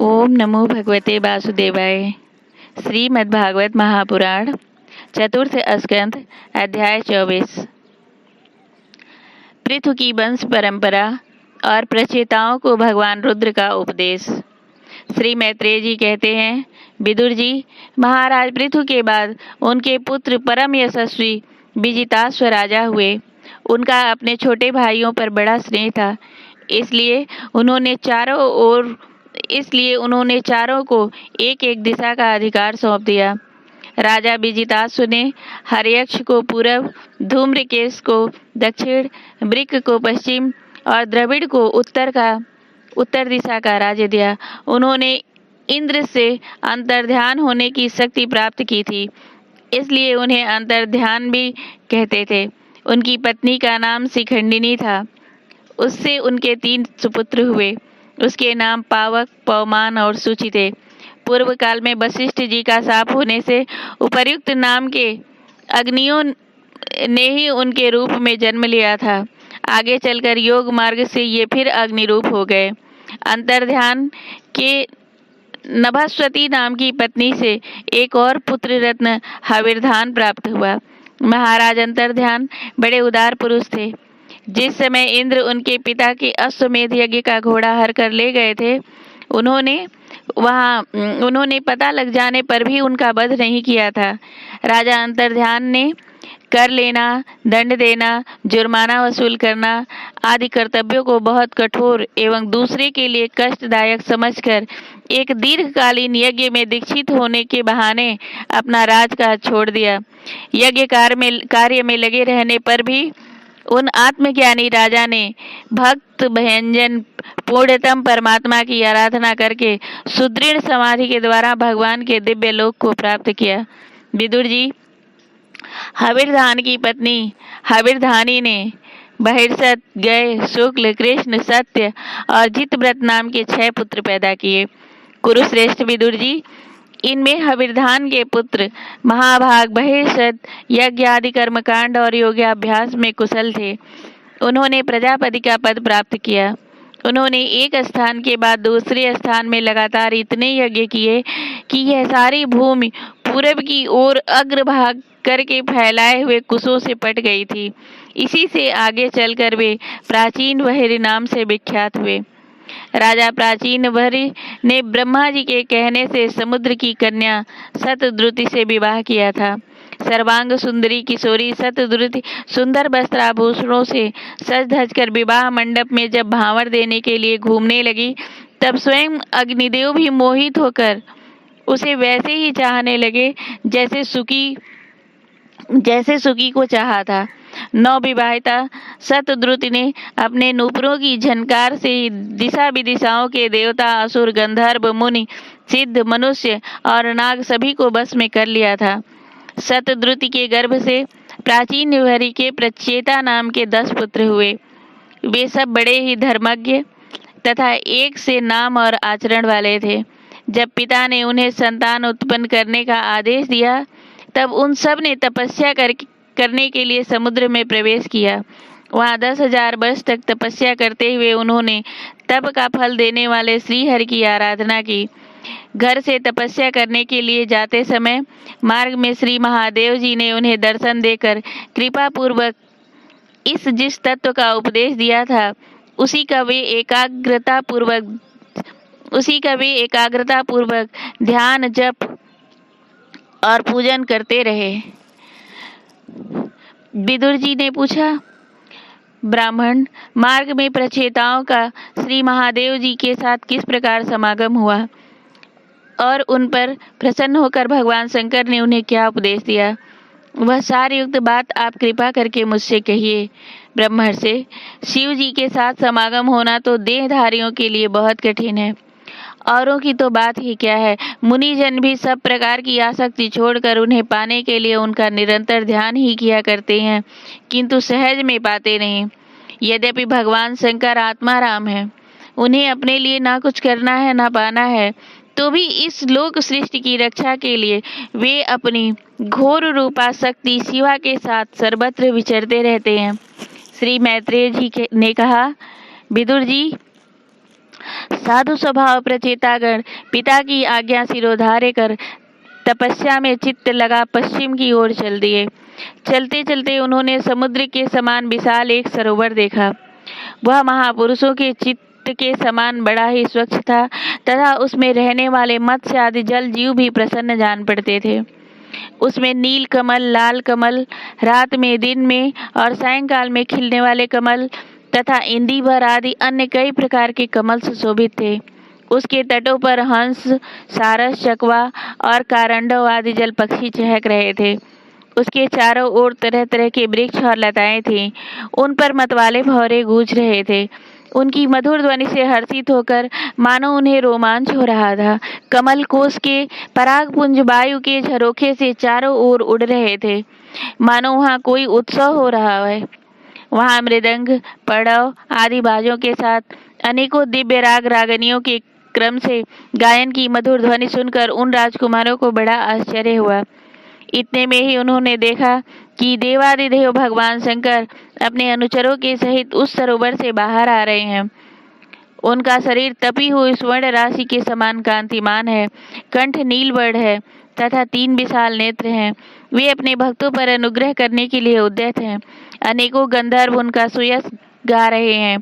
ओम नमो भगवते वासुदेवाय। श्रीमद्भागवत महापुराण चतुर्थ स्कंध अध्याय 24। पृथु की वंश परंपरा और प्रचेताओं को भगवान रुद्र का उपदेश। श्री मैत्रेय जी कहते हैं, विदुर जी, महाराज पृथु के बाद उनके पुत्र परम यशस्वी विजिताश्व राजा हुए। उनका अपने छोटे भाइयों पर बड़ा स्नेह था, इसलिए उन्होंने चारों को एक एक दिशा का अधिकार सौंप दिया। राजा विजिताश्व ने हर्यक्ष को पूरब, धूम्रकेश को दक्षिण, वृक को पश्चिम और द्रविड़ को उत्तर दिशा का राज्य दिया। उन्होंने इंद्र से अंतर्ध्यान होने की शक्ति प्राप्त की थी, इसलिए उन्हें अंतर्ध्यान भी कहते थे। उनकी पत्नी का नाम शिखंडिनी था। उससे उनके 3 सुपुत्र हुए। उसके नाम पावक, पवमान और सूचि थे। पूर्व काल में वशिष्ठ जी का शाप होने से उपर्युक्त नाम के अग्नियों ने ही उनके रूप में जन्म लिया था। आगे चलकर योग मार्ग से ये फिर अग्नि रूप हो गए। अंतर्ध्यान के नभस्वती नाम की पत्नी से एक और पुत्र रत्न हविर्धान प्राप्त हुआ। महाराज अंतर्ध्यान बड़े उदार पुरुष थे। जिस समय इंद्र उनके पिता के अश्वमेध यज्ञ का घोड़ा हर कर ले गए थे, उन्होंने पता लग जाने पर भी उनका वध नहीं किया था। राजा अंतर्ध्यान ने कर लेना, दंड देना, जुर्माना वसूल करना आदि कर्तव्यों को बहुत कठोर एवं दूसरे के लिए कष्टदायक समझकर एक दीर्घकालीन यज्ञ में दीक्षित होने के बहाने अपना राजकाज छोड़ दिया। यज्ञ कार्य में लगे रहने पर भी उन आत्मज्ञानी राजा ने भक्त भंजन पूर्णतम परमात्मा की आराधना करके सुदृढ़ समाधि के द्वारा भगवान के दिव्य लोक को प्राप्त किया। विदुर जी, हविर्धान की पत्नी हविर्धानी ने बहिर्सत, गय, शुक्ल, कृष्ण, सत्य और जितव्रत नाम के 6 पुत्र पैदा किए। कुरुश्रेष्ठ विदुर जी, इनमें हविर्धान के पुत्र महाभाग, बहिर्सत, यज्ञ आदि कर्मकांड और योगाभ्यास में कुशल थे। उन्होंने प्रजापति का पद प्राप्त किया। उन्होंने एक स्थान के बाद दूसरे स्थान में लगातार इतने यज्ञ किए कि यह सारी भूमि पूरब की ओर अग्रभाग करके फैलाए हुए कुशों से पट गई थी। इसी से आगे चलकर वे प्राचीन वहरी नाम से विख्यात हुए। राजा प्राचीन वहरी ने ब्रह्मा जी के कहने से समुद्र की कन्या शतद्रुति से विवाह किया था। सर्वांग सुंदरी किशोरी शतद्रुति सुंदर वस्त्राभूषणों से सज धज कर विवाह मंडप में जब भांवर देने के लिए घूमने लगी, तब स्वयं अग्निदेव भी मोहित होकर उसे वैसे ही चाहने लगे जैसे सुकी को चाहा था। नवविवाहिता शतद्रुति ने अपने नूपुरों की झनकार से दिशा विदिशाओं के देवता, असुर, गंधर्व, मुनि, सिद्ध, मनुष्य और नाग सभी को बस में कर लिया था। शतद्रुति के गर्भ से प्राचीन वहरी के प्रचेता नाम के 10 पुत्र हुए। वे सब बड़े ही धर्मज्ञ तथा एक से नाम और आचरण वाले थे। जब पिता ने उन्हें संतान उत्पन्न करने का आदेश दिया, तब उन सब ने तपस्या करने के लिए समुद्र में प्रवेश किया। वहाँ 10,000 वर्ष तक तपस्या करते हुए उन्होंने तप का फल देने वाले श्री हरि की आराधना की। घर से तपस्या करने के लिए जाते समय मार्ग में श्री महादेव जी ने उन्हें दर्शन देकर कृपा पूर्वक जिस तत्व का उपदेश दिया था, उसी का वे एकाग्रता पूर्वक ध्यान, जप और पूजन करते रहे। विदुर जी ने पूछा, ब्राह्मण, मार्ग में प्रचेताओं का श्री महादेव जी के साथ किस प्रकार समागम हुआ और उन पर प्रसन्न होकर भगवान शंकर ने उन्हें क्या उपदेश दिया, वह सारयुक्त बात आप कृपा करके मुझसे कहिए। ब्रह्मर्षि, शिव जी के साथ समागम होना तो देहधारियों के लिए बहुत कठिन है। औरों की तो बात ही क्या है, मुनिजन भी सब प्रकार की आसक्ति छोड़कर उन्हें पाने के लिए उनका निरंतर ध्यान ही किया करते हैं, किंतु सहज में पाते नहीं। यद्यपि भगवान शंकर आत्माराम है, उन्हें अपने लिए ना कुछ करना है ना पाना है, तो भी इस लोक सृष्टि की रक्षा के लिए वे अपनी घोर रूपा शक्ति शिवा के साथ सर्वत्र विचरते रहते हैं। श्री मैत्रेय जी ने कहा, विदुर जी, साधु स्वभाव प्रचेतागण पिता की आज्ञा सिरोधार्य कर तपस्या में चित्त लगा पश्चिम की ओर चल दिए। चलते चलते उन्होंने समुद्र के समान विशाल एक सरोवर देखा। वह महापुरुषों के चित्त के समान बड़ा ही स्वच्छ था तथा उसमें रहने वाले मत्स्य आदि जल जीव भी प्रसन्न जान पड़ते थे। उसमें नील कमल, लाल कमल, रात में, दिन में और सायंकाल में खिलने वाले कमल तथा इंदिवर आदि अन्य कई प्रकार के कमल सुशोभित थे। उसके तटों पर हंस, सारस, चकवा और कारंडव आदि जल पक्षी चहक रहे थे। उसके चारों ओर तरह तरह के वृक्ष और लताएं थीं। उन पर मतवाले भौरे गूंज रहे थे। उनकी मधुर ध्वनि से हर्षित होकर मानो उन्हें रोमांच हो रहा था। कमल कोश के परागपुंज वायु के झरोखे से चारों ओर उड़ रहे थे, मानो वहाँ कोई उत्सव हो रहा है। वहाँ मृदंग, पड़व आदि बाजों के साथ अनेकों दिव्य राग रागनियों के क्रम से गायन की मधुर ध्वनि सुनकर उन राजकुमारों को बड़ा आश्चर्य हुआ। इतने में ही उन्होंने देखा कि देवादिदेव भगवान शंकर अपने अनुचरों के सहित उस सरोवर से बाहर आ रहे हैं। उनका शरीर तपी हुई स्वर्ण राशि के समान कांतिमान है, कंठ नीलवर्ण है तथा 3 विशाल नेत्र हैं। वे अपने भक्तों पर अनुग्रह करने के लिए उद्यत हैं। अनेकों गंधर्व उनका सुयश गा रहे हैं।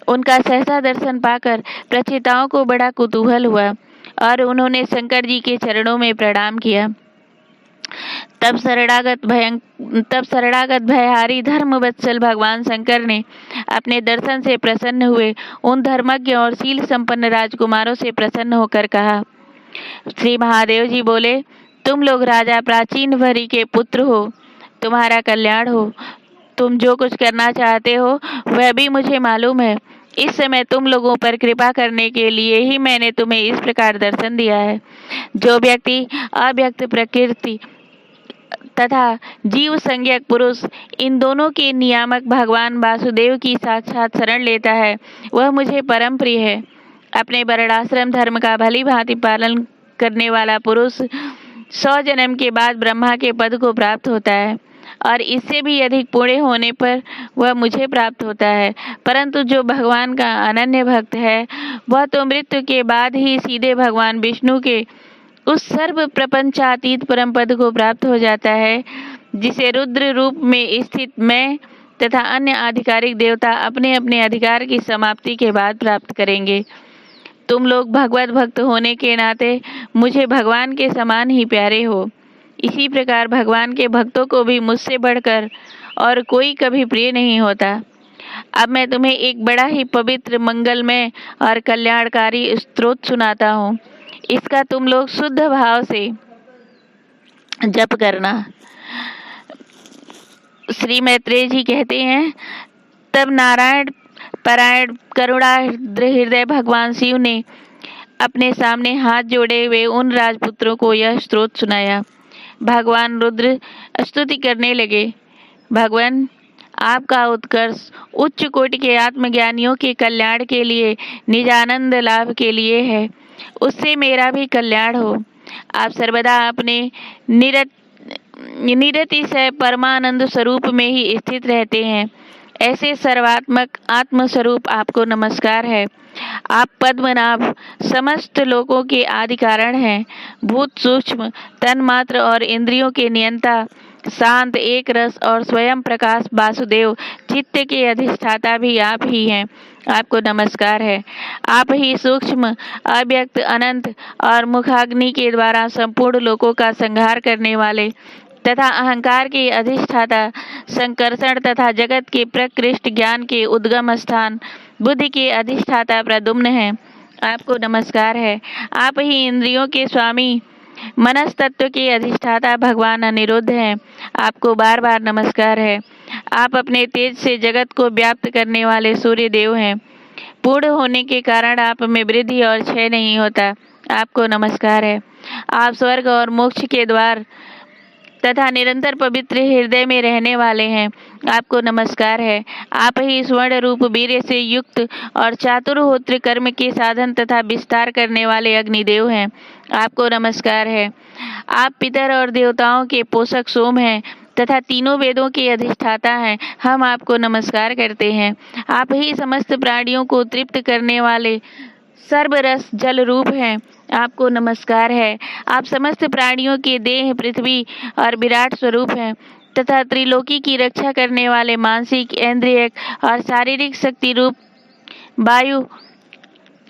उनका सहसा दर्शन पाकर प्रचेताओं को बड़ा कुतूहल हुआ और उन्होंने शंकर जी के चरणों में प्रणाम किया। तब शरणागत भयहारी धर्मवत्सल भगवान शंकर ने अपने दर्शन से प्रसन्न हुए उन धर्मज्ञ और शील संपन्न राजकुमारों से प्रसन्न होकर कहा। श्री महादेव जी बोले, तुम लोग राजा प्राचीन भरी के पुत्र हो, तुम्हारा कल्याण हो। तुम जो कुछ करना चाहते हो वह भी मुझे मालूम है। इस समय तुम लोगों पर कृपा करने के लिए ही मैंने तुम्हें इस प्रकार दर्शन दिया है। जो व्यक्ति अव्यक्त प्रकृति तथा जीव संज्ञक पुरुष, इन दोनों के नियामक भगवान वासुदेव की साक्षात शरण लेता है, वह मुझे परम प्रिय है। अपने वर्णाश्रम धर्म का भली भांति पालन करने वाला पुरुष 100 जन्म के बाद ब्रह्मा के पद को प्राप्त होता है और इससे भी अधिक पुण्य होने पर वह मुझे प्राप्त होता है। परंतु जो भगवान का अनन्य भक्त है, वह तो मृत्यु के बाद ही सीधे भगवान विष्णु के उस सर्व प्रपंचातीत परम पद को प्राप्त हो जाता है, जिसे रुद्र रूप में स्थित मैं तथा अन्य आधिकारिक देवता अपने अपने अधिकार की समाप्ति के बाद प्राप्त करेंगे। तुम लोग भगवत भक्त होने के नाते मुझे भगवान के समान ही प्यारे हो। इसी प्रकार भगवान के भक्तों को भी मुझसे बढ़कर और कोई कभी प्रिय नहीं होता। अब मैं तुम्हें एक बड़ा ही पवित्र, मंगलमय और कल्याणकारी स्तोत्र सुनाता हूँ। इसका तुम लोग शुद्ध भाव से जप करना। श्री मैत्रेय जी कहते हैं, तब नारायण परायण करुणार्द्र हृदय भगवान शिव ने अपने सामने हाथ जोड़े हुए उन राजपुत्रों को यह स्तोत्र सुनाया। भगवान रुद्र स्तुति करने लगे, भगवान आपका उत्कर्ष उच्च कोटि के आत्मज्ञानियों के कल्याण के लिए, निजानंद लाभ के लिए है। उससे मेरा भी कल्याण हो। आप सर्वदा अपने निरतिशय परमानंद स्वरूप में ही स्थित रहते हैं। ऐसे सर्वात्मक आत्मस्वरूप आपको नमस्कार है। आप पद्मनाभ, समस्त लोकों के आदि कारण हैं। भूत सूक्ष्म, तन मात्र और इंद्रियों के नियंता, शांत, एक रस और स्वयं प्रकाश वासुदेव, चित्त के अधिष्ठाता भी आप ही हैं। आपको नमस्कार है। आप ही सूक्ष्म, अव्यक्त, अनंत और मुखाग्नि के द्वारा संपूर्ण लोकों का संहार करने वाले तथा अहंकार के अधिष्ठाता, संकर्षण तथा जगत के प्रकृष्ट ज्ञान के उद्गम स्थान, बुद्धि के अधिष्ठाता प्रद्युम्न हैं। आपको नमस्कार है। आप ही इंद्रियों के स्वामी, मनस तत्व के अधिष्ठाता भगवान अनिरुद्ध हैं। आपको बार बार नमस्कार है। आप अपने तेज से जगत को व्याप्त करने वाले सूर्य देव हैं। पूर्ण होने के कारण आप में वृद्धि और क्षय नहीं होता। आपको नमस्कार है। आप स्वर्ग और मोक्ष के द्वार तथा निरंतर पवित्र हृदय में रहने वाले हैं। आपको नमस्कार है। आप ही स्वर्ण रूप वीर्य से युक्त और चातुर्होत्र कर्म के साधन तथा विस्तार करने वाले अग्निदेव हैं। आपको नमस्कार है। आप पितर और देवताओं के पोषक सोम हैं तथा तीनों वेदों के अधिष्ठाता हैं। हम आपको नमस्कार करते हैं। आप ही समस्त प्राणियों को तृप्त करने वाले सर्वरस जल रूप हैं, आपको नमस्कार है। आप समस्त प्राणियों के देह पृथ्वी और विराट स्वरूप हैं तथा त्रिलोकी की रक्षा करने वाले मानसिक, इंद्रियक और शारीरिक शक्ति रूप वायु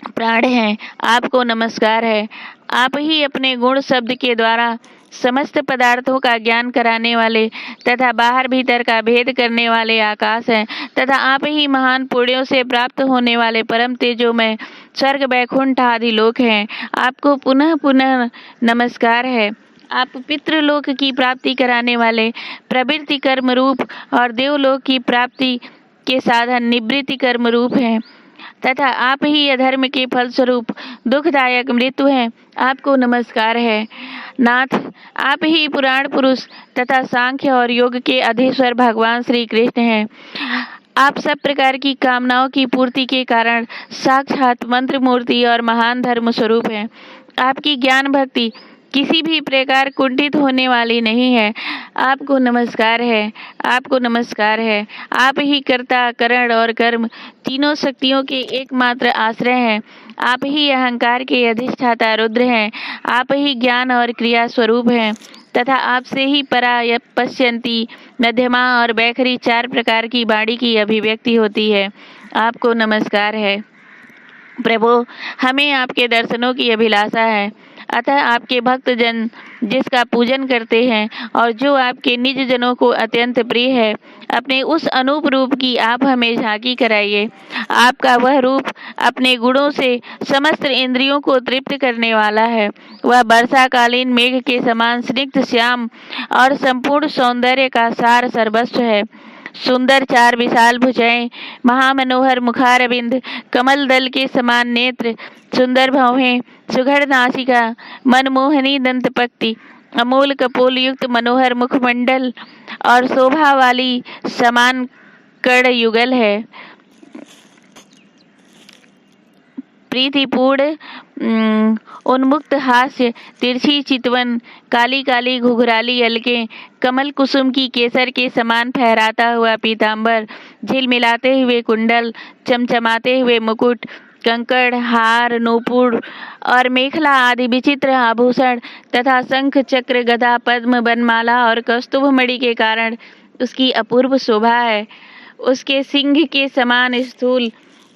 प्राण हैं, आपको नमस्कार है। आप ही अपने गुण शब्द के द्वारा समस्त पदार्थों का ज्ञान कराने वाले तथा बाहर भीतर का भेद करने वाले आकाश हैं तथा आप ही महान पुण्यों से प्राप्त होने वाले परम तेजोमय स्वर्ग वैकुंठ आदि लोक हैं, आपको पुनः पुनः नमस्कार है। आप पितृलोक की प्राप्ति कराने वाले प्रवृत्ति कर्म रूप और देवलोक की प्राप्ति के साधन निवृत्ति कर्म रूप हैं तथा आप ही अधर्म के फलस्वरूप दुखदायक मृत्यु हैं, आपको नमस्कार है। नाथ, आप ही पुराण पुरुष तथा सांख्य और योग के अधीश्वर भगवान श्री कृष्ण हैं। आप सब प्रकार की कामनाओं की पूर्ति के कारण साक्षात मंत्र मूर्ति और महान धर्म स्वरूप हैं। आपकी ज्ञान भक्ति किसी भी प्रकार कुंठित होने वाली नहीं है, आपको नमस्कार है, आपको नमस्कार है। आप ही कर्ता, करण और कर्म तीनों शक्तियों के एकमात्र आश्रय हैं। आप ही अहंकार के अधिष्ठाता रुद्र हैं। आप ही ज्ञान और क्रिया स्वरूप हैं तथा आपसे ही परा, पश्यंती, मध्यमा और बैखरी 4 प्रकार की वाणी की अभिव्यक्ति होती है, आपको नमस्कार है। प्रभु, हमें आपके दर्शनों की अभिलाषा है, अतः आपके भक्त जन जिसका पूजन करते हैं और जो आपके निज जनों को अत्यंत प्रिय है, अपने उस अनूप रूप की आप हमें झांकी कराइए। आपका वह रूप अपने गुणों से समस्त इंद्रियों को तृप्त करने वाला है। वह वर्षाकालीन मेघ के समान स्निग्ध श्याम और संपूर्ण सौंदर्य का सार सर्वस्व है। सुंदर 4 विशाल भुजाएं, महामनोहर मुखारविंद, कमल दल के समान नेत्र, सुंदर भौहें, सुघड़ नासिका, मनमोहनी दंत पक्ति, अमूल कपोल युक्त मनोहर मुखमंडल और शोभा वाली समान कड़ युगल है। प्रीतिपूर्ण उन्मुक्त हास्य, तिरछी चितवन, काली काली घुघराली अलकें, कमल कुसुम की केसर के समान फहराता हुआ पीतांबर, झिलमिलाते हुए कुंडल, चमचमाते हुए मुकुट, कंकड़, हार, नूपुर और मेखला आदि विचित्र आभूषण तथा शंख, चक्र, गदा, पद्म, बनमाला और कौस्तुभ मणि के कारण उसकी अपूर्व शोभा है। उसके सिंह के समान स्थूल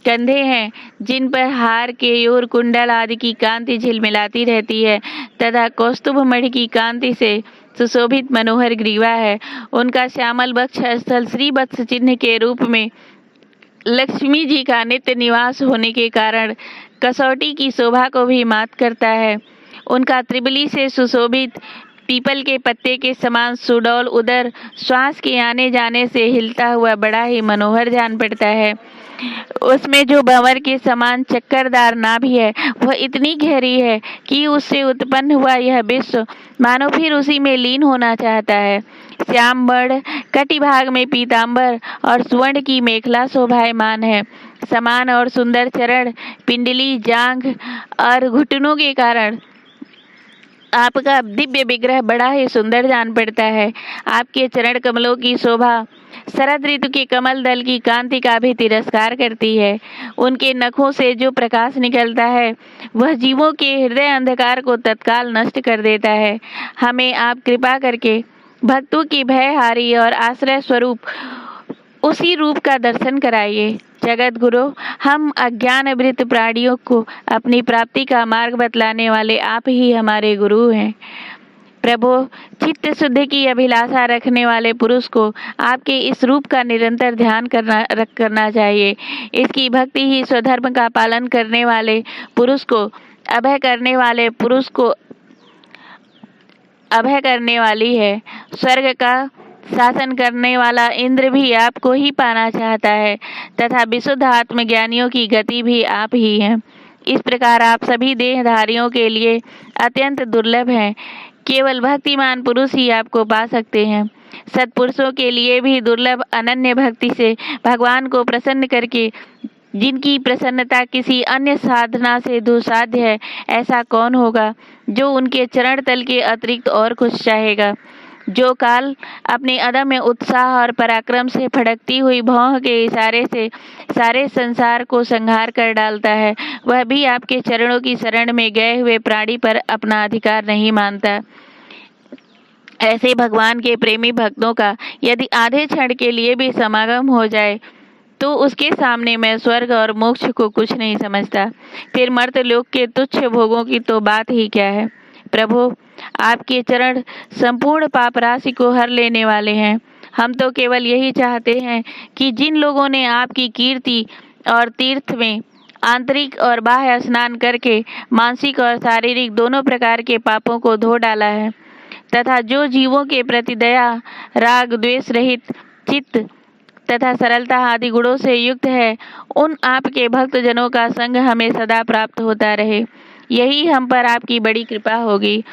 कंधे हैं जिन पर हार, केयूर, कुंडल आदि की कांति झिलमिलाती रहती है तथा कौस्तुभ मणि की कांति से सुशोभित मनोहर ग्रीवा है। उनका श्यामल वक्ष स्थल श्री वत्स चिन्ह के रूप में लक्ष्मी जी का नित्य निवास होने के कारण कसौटी की शोभा को भी मात करता है। उनका त्रिबली से सुशोभित पीपल के पत्ते के समान सुडौल उदर श्वास के आने जाने से हिलता हुआ बड़ा ही मनोहर जान पड़ता है। उसमें जो भंवर के समान चक्करदार नाभि है वह इतनी गहरी है कि उससे उत्पन्न हुआ यह विश्व मानो फिर उसी में लीन होना चाहता है। श्याम वर्ण, कटिभाग में पीतांबर और सुवर्ण की मेखला शोभायमान है। समान और सुंदर चरण, पिंडली, जांघ और घुटनों के कारण आपका दिव्य विग्रह बड़ा ही सुंदर जान पड़ता है। आपके चरण कमलों की शोभा शरद ऋतु के कमल दल की कांति का भी तिरस्कार करती है। उनके नखों से जो प्रकाश निकलता है वह जीवों के हृदय अंधकार को तत्काल नष्ट कर देता है। हमें आप कृपा करके भक्तों की भयहारी और आश्रय स्वरूप उसी रूप का दर्शन कराइए। जगत गुरु, हम अज्ञानवृत प्राणियों को अपनी प्राप्ति का मार्ग बतलाने वाले आप ही हमारे गुरु हैं। प्रभु, चित्त शुद्धि की अभिलाषा रखने वाले पुरुष को आपके इस रूप का निरंतर ध्यान करना चाहिए। इसकी भक्ति ही स्वधर्म का पालन करने वाले पुरुष को अभय करने वाले पुरुष को अभय करने वाली है। स्वर्ग का शासन करने वाला इंद्र भी आपको ही पाना चाहता है तथा विशुद्ध आत्मज्ञानियों की गति भी आप ही हैं। इस प्रकार आप सभी देहधारियों के लिए अत्यंत दुर्लभ हैं। केवल भक्तिमान पुरुष ही आपको पा सकते हैं। सत्पुरुषों के लिए भी दुर्लभ अनन्य भक्ति से भगवान को प्रसन्न करके जिनकी प्रसन्नता किसी अन्य साधना से दुसाध्य है, ऐसा कौन होगा जो उनके चरण तल के अतिरिक्त और कुछ चाहेगा। जो काल अपने अदम्य उत्साह और पराक्रम से फड़कती हुई भौं के इशारे से सारे संसार को संहार कर डालता है, वह भी आपके चरणों की शरण में गए हुए प्राणी पर अपना अधिकार नहीं मानता। ऐसे भगवान के प्रेमी भक्तों का यदि आधे क्षण के लिए भी समागम हो जाए तो उसके सामने मैं स्वर्ग और मोक्ष को कुछ नहीं समझता, फिर मर्त्यलोक के तुच्छ भोगों की तो बात ही क्या है। प्रभु, आपके चरण संपूर्ण पाप राशि को हर लेने वाले हैं। हम तो केवल यही चाहते हैं कि जिन लोगों ने आपकी कीर्ति और तीर्थ में आंतरिक और बाह्य स्नान करके मानसिक और शारीरिक दोनों प्रकार के पापों को धो डाला है, तथा जो जीवों के प्रति दया, राग, द्वेष रहित चित्त तथा सरलता आदि गुणों से युक्त है, उन आपके भक्त जनों का संग हमें सदा प्राप्त होता रहे, यही हम पर आपकी बड़ी कृपा होगी।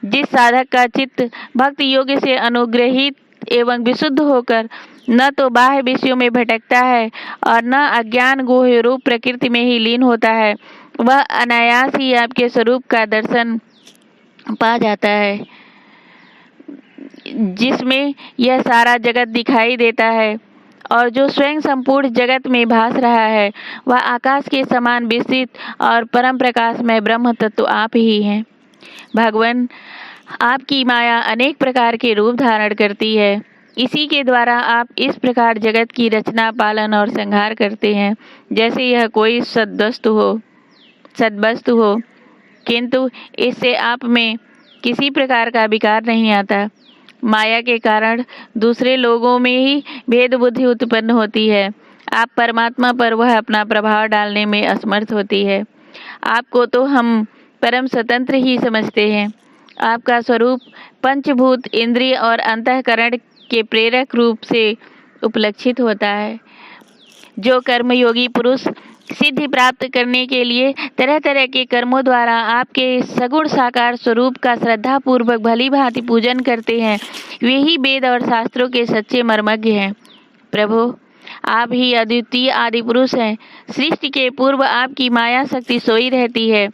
जिस साधक का चित्त भक्ति योग से अनुग्रहित एवं विशुद्ध होकर न तो बाह्य विषयों में भटकता है और न अज्ञान गुह्य रूप प्रकृति में ही लीन होता है, वह अनायास ही आपके स्वरूप का दर्शन पा जाता है, जिसमें यह सारा जगत दिखाई देता है और जो स्वयं संपूर्ण जगत में भास रहा है, वह आकाश के समान विस्तृत और परम प्रकाश में ब्रह्म तत्व आप ही हैं। भगवान, आपकी माया अनेक प्रकार के रूप धारण करती है, इसी के द्वारा आप इस प्रकार जगत की रचना, पालन और संहार करते हैं जैसे यह कोई सद्वस्तु हो, किंतु इससे आप में किसी प्रकार का विकार नहीं आता। माया के कारण दूसरे लोगों में ही भेद बुद्धि उत्पन्न होती है, आप परमात्मा पर वह अपना प्रभाव डालने में असमर्थ होती है। आपको तो हम परम स्वतंत्र ही समझते हैं। आपका स्वरूप पंचभूत, इंद्रिय और अंतःकरण के प्रेरक रूप से उपलक्षित होता है। जो कर्मयोगी पुरुष सिद्धि प्राप्त करने के लिए तरह तरह के कर्मों द्वारा आपके सगुण साकार स्वरूप का श्रद्धा पूर्वक भली भांति पूजन करते हैं, वे ही वेद और शास्त्रों के सच्चे मर्मज्ञ हैं। प्रभु, आप ही अद्वितीय आदि पुरुष हैं। सृष्टि के पूर्व आपकी माया शक्ति सोई रहती है,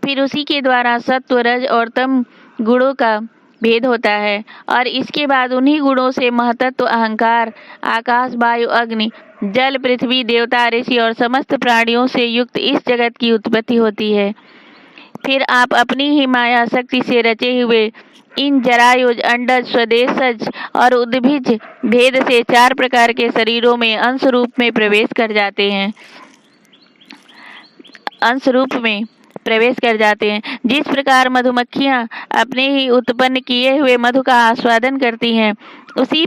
फिर उसी के द्वारा सत्व, रज और तम गुणों का भेद होता है और इसके बाद उन्हीं गुणों से महतत्व, अहंकार, आकाश, वायु, अग्नि, जल, पृथ्वी, देवता, ऋषि और समस्त प्राणियों से युक्त इस जगत की उत्पत्ति होती है। फिर आप अपनी ही माया शक्ति से रचे हुए इन जरायुज, अंडज, स्वदेशज और उद्भिज भेद से 4 प्रकार के शरीरों में अंश रूप में प्रवेश कर जाते हैं। जिस प्रकार मधुमक्खियां अपने ही उत्पन्न किए हुए मधु का आस्वादन करती हैं, उसी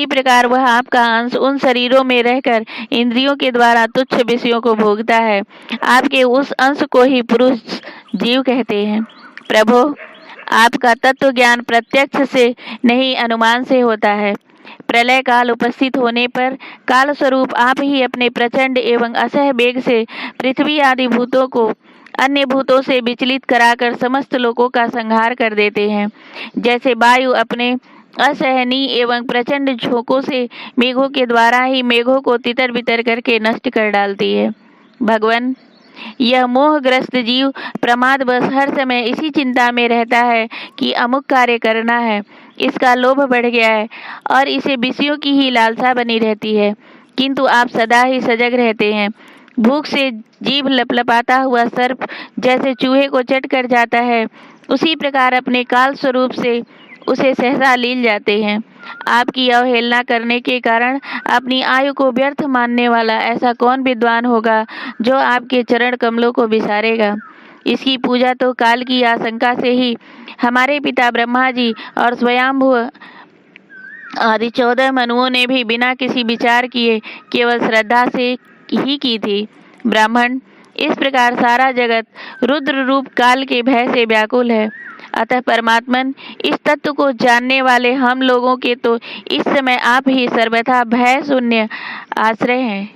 प्रकार वह आपका अंश उन शरीरों में रहकर इंद्रियों के द्वारा तुच्छ विषयों को भोगता है। आपके उस अंश को ही पुरुष जीव कहते हैं। प्रभु, आपका तत्व ज्ञान प्रत्यक्ष से नहीं, अनुमान से होता है। प्रलय काल उपस्थित होने पर काल स्वरूप आप ही अपने प्रचंड एवं असह वेग से पृथ्वी आदि भूतों को अन्य भूतों से विचलित कराकर समस्त लोकों का संहार कर देते हैं। जैसे वायु अपने असहनीय एवं प्रचंड झोंकों से मेघों के द्वारा ही मेघों को तितर बितर करके नष्ट कर डालती है। भगवान, यह मोहग्रस्त जीव प्रमादवश हर समय इसी चिंता में रहता है कि अमुक कार्य करना है, इसका लोभ बढ़ गया है और इसे विषयों की ही लालसा बनी रहती है, किंतु आप सदा ही सजग रहते हैं। भूख से जीभ लपलपाता हुआ सर्प जैसे चूहे को चट कर जाता है, उसी प्रकार अपने काल स्वरूप से उसे सहसा लील जाते हैं। आपकी अवहेलना करने के कारण अपनी आयु को व्यर्थ मानने वाला ऐसा कौन विद्वान होगा जो आपके चरण कमलों को विसारेगा। इसकी पूजा तो काल की आशंका से ही हमारे पिता ब्रह्मा जी और स्वयंभू आदि 14 मनुओं ने भी बिना किसी विचार किए केवल श्रद्धा से ही की थी। ब्राह्मण, इस प्रकार सारा जगत रुद्र रूप काल के भय से व्याकुल है। अतः परमात्मन, इस तत्व को जानने वाले हम लोगों के तो इस समय आप ही सर्वथा भय शून्य आश्रय हैं।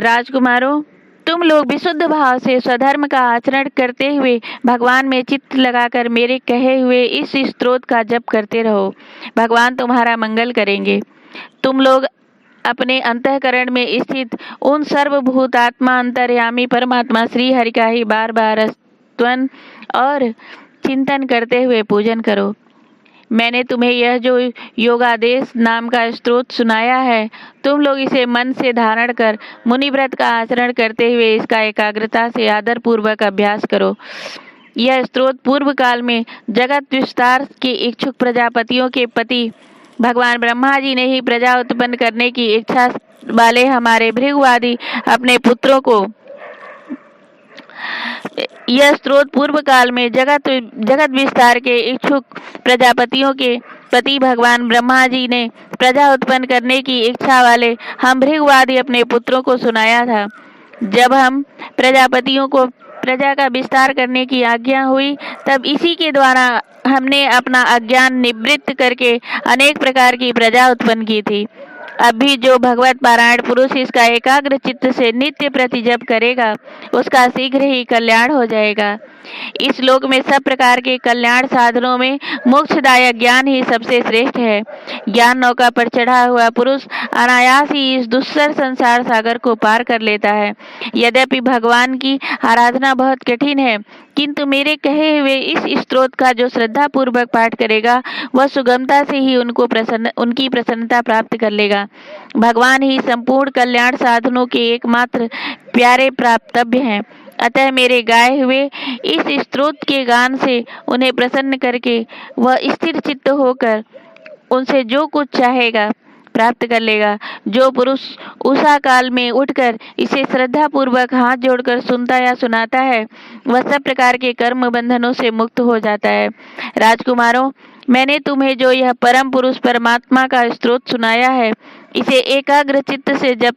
राजकुमारों, तुम लोग विशुद्ध भाव से स्वधर्म का आचरण करते हुए भगवान में चित्त लगाकर मेरे कहे हुए इस स्तोत्र का जप करते रहो। भगवान तुम्हारा मंगल करेंगे। तुम लोग अपने अंतःकरण में स्थित उन सर्वभूतात्मा अंतर्यामी परमात्मा श्री हरि का ही बार बार स्तवन और चिंतन करते हुए पूजन करो। मैंने तुम्हें यह जो योगादेश नाम का स्त्रोत सुनाया है, तुम लोग इसे मन से धारण कर मुनि व्रत का आचरण करते हुए इसका एकाग्रता से आदर पूर्वक अभ्यास करो। यह स्त्रोत पूर्व काल में जगत विस्तार के इच्छुक प्रजापतियों के पति भगवान ब्रह्मा जी ने ही प्रजा उत्पन्न करने की इच्छा वाले हमारे भृगु आदि अपने पुत्रों को यह स्त्रोत पूर्व काल में जगत विस्तार के इच्छुक प्रजापतियों के पति भगवान ब्रह्मा जी ने प्रजा उत्पन्न करने की इच्छा वाले हम भृगु आदि अपने पुत्रों को सुनाया था। जब हम प्रजापतियों को प्रजा का विस्तार करने की आज्ञा हुई, तब इसी के द्वारा हमने अपना अज्ञान निवृत्त करके अनेक प्रकार की प्रजा उत्पन्न की थी। अब भी जो भगवत पारायण पुरुष इसका एकाग्र चित्त से नित्य प्रति जप करेगा, उसका शीघ्र ही कल्याण हो जाएगा। इस लोक में सब प्रकार के कल्याण साधनों में मोक्षदायक ज्ञान ही सबसे श्रेष्ठ है। ज्ञान नौका पर चढ़ा हुआ पुरुष अनायास ही इस दुस्सर संसार सागर को पार कर लेता है। यद्यपि भगवान की आराधना बहुत कठिन है, किंतु मेरे कहे हुए इस स्तोत्र का जो श्रद्धा पूर्वक पाठ करेगा, वह सुगमता से ही उनकी प्रसन्नता प्राप्त कर लेगा। भगवान ही संपूर्ण कल्याण साधनों के एकमात्र प्यारे प्राप्तव्य हैं। अतः मेरे गाए हुए इस स्तोत्र के गान से उन्हें प्रसन्न करके वह स्थिर चित्त होकर उनसे जो कुछ चाहेगा प्राप्त कर लेगा। जो पुरुष उषा काल में उठकर इसे श्रद्धा पूर्वक हाथ जोड़कर सुनता या सुनाता है, वह सब प्रकार के कर्म बंधनों से मुक्त हो जाता है। राजकुमारों, मैंने तुम्हें जो यह परम पुरुष परमात्मा का स्तोत्र सुनाया है, इसे एकाग्र चित्त से जब